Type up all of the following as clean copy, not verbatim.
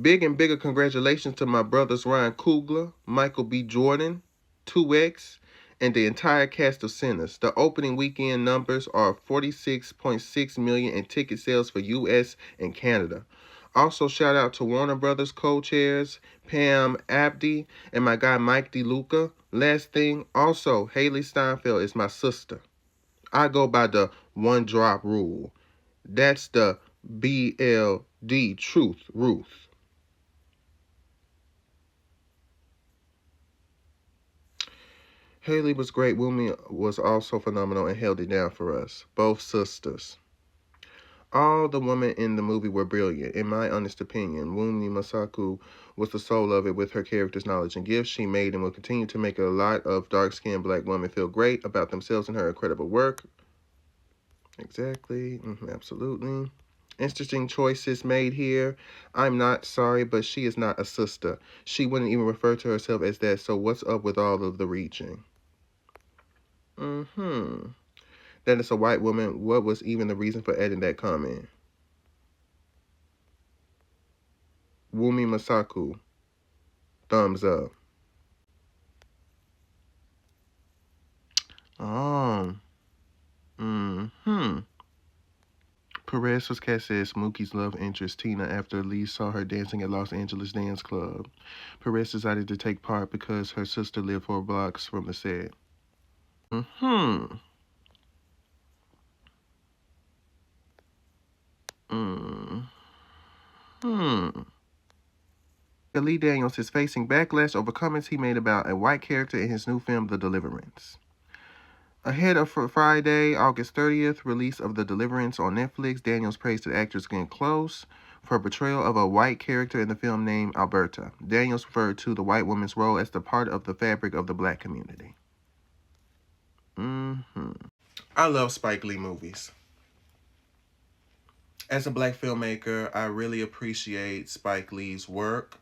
Big and bigger congratulations to my brothers Ryan Coogler, Michael B. Jordan, 2X, and the entire cast of Sinners. The opening weekend numbers are 46.6 million in ticket sales for US and Canada. Also, shout out to Warner Brothers co-chairs Pam Abdi and my guy Mike DeLuca. Last thing, also, Haley Steinfeld is my sister. I go by the one drop rule. That's the BLD truth, Ruth. Haley was great. Wumi was also phenomenal and held it down for us. Both sisters. All the women in the movie were brilliant. In my honest opinion, Wumi Masaku was the soul of it with her character's knowledge and gifts. She made and will continue to make a lot of dark-skinned black women feel great about themselves and her incredible work. Exactly. Absolutely. Interesting choices made here. I'm not sorry, but she is not a sister. She wouldn't even refer to herself as that, so what's up with all of the reaching? That is a white woman. What was even the reason for adding that comment? Wumi Masaku. Thumbs up. Oh. Perez was cast as Mookie's love interest, Tina, after Lee saw her dancing at Los Angeles Dance Club. Perez decided to take part because her sister lived 4 blocks from the set. Lee Daniels is facing backlash over comments he made about a white character in his new film, The Deliverance. Ahead of Friday, August 30th, release of The Deliverance on Netflix, Daniels praised the actress Glenn Close for a portrayal of a white character in the film named Alberta. Daniels referred to the white woman's role as the part of the fabric of the black community. I love Spike Lee movies. As a black filmmaker, I really appreciate Spike Lee's work.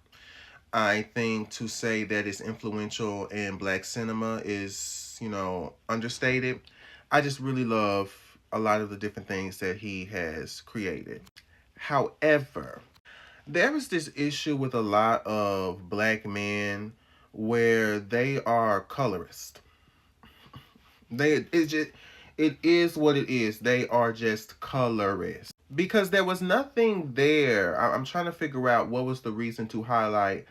I think to say that it's influential in black cinema is, understated. I just really love a lot of the different things that he has created. However, there is this issue with a lot of black men where they are colorist. It is what it is. They are just colorists. Because there was nothing there. I'm trying to figure out what was the reason to highlight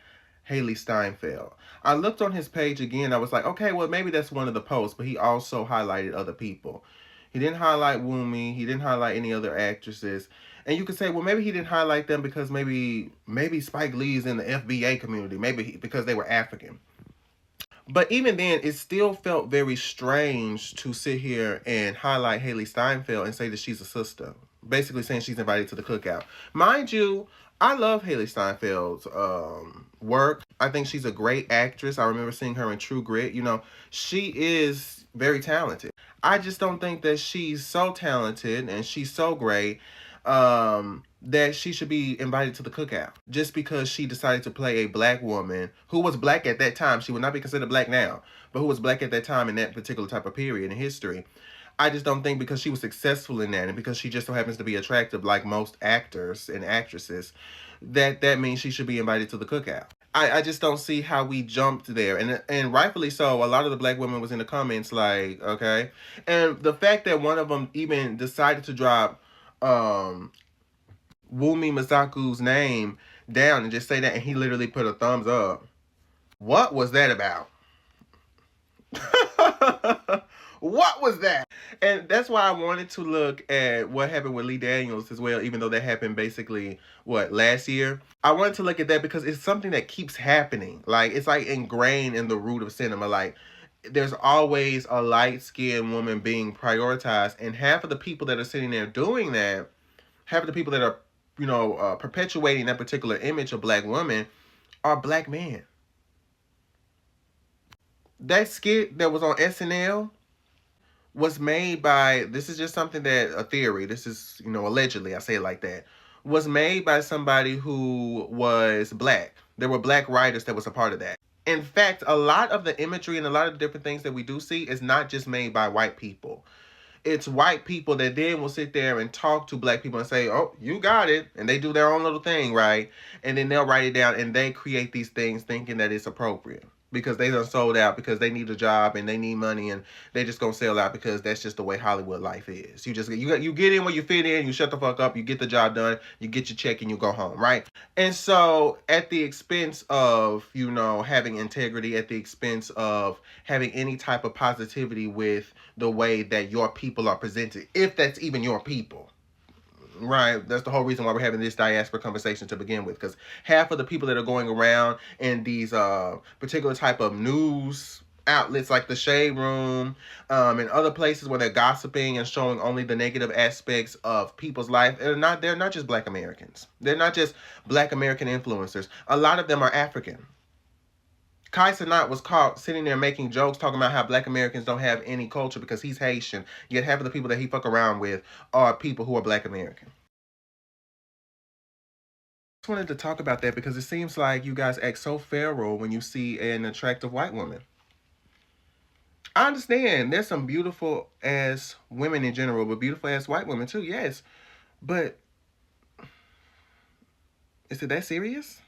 Haley Steinfeld. I looked on his page again. I was like, okay, well, maybe that's one of the posts, but he also highlighted other people. He didn't highlight Wumi. He didn't highlight any other actresses. And you could say, well, maybe he didn't highlight them because maybe Spike Lee's in the FBA community. Maybe because they were African. But even then, it still felt very strange to sit here and highlight Haley Steinfeld and say that she's a sister. Basically saying she's invited to the cookout. Mind you, I love Haley Steinfeld's work. I think she's a great actress. I remember seeing her in True Grit. She is very talented. I just don't think that she's so talented and she's so great that she should be invited to the cookout just because she decided to play a black woman who was black at that time. She would not be considered black now, but who was black at that time in that particular type of period in history. I just don't think because she was successful in that and because she just so happens to be attractive like most actors and actresses, that means she should be invited to the cookout. I just don't see how we jumped there. And rightfully so, a lot of the black women was in the comments like, okay. And the fact that one of them even decided to drop Wumi Masaku's name down and just say that, and he literally put a thumbs up. What was that about? What was that? And that's why I wanted to look at what happened with Lee Daniels as well, even though that happened basically, last year? I wanted to look at that because it's something that keeps happening. Like, it's like ingrained in the root of cinema. Like, there's always a light-skinned woman being prioritized, and half of the people that are sitting there doing that, half of the people that are, perpetuating that particular image of black women are black men. That skit that was on SNL was made by, this is just something that, a theory, this is, allegedly, I say it like that, was made by somebody who was black. There were black writers that was a part of that. In fact, a lot of the imagery and a lot of the different things that we do see is not just made by white people. it's white people that then will sit there and talk to black people and say, oh, you got it. And they do their own little thing, right? And then they'll write it down and they create these things thinking that it's appropriate because they done sold out because they need a job and they need money and they just gonna sell out because that's just the way Hollywood life is. You get in where you fit in, you shut the fuck up, you get the job done, you get your check and you go home, right? And so at the expense of, having integrity, at the expense of having any type of positivity with the way that your people are presented, if that's even your people. Right, that's the whole reason why we're having this diaspora conversation to begin with, because half of the people that are going around in these particular type of news outlets like the Shade Room, and other places where they're gossiping and showing only the negative aspects of people's life, they're not just Black Americans. They're not just Black American influencers. A lot of them are African. Kai Cenat was caught sitting there making jokes talking about how Black Americans don't have any culture because he's Haitian, yet half of the people that he fuck around with are people who are Black American. Just wanted to talk about that because it seems like you guys act so feral when you see an attractive white woman. I understand there's some beautiful ass women in general, but beautiful ass white women too, yes. But is it that serious?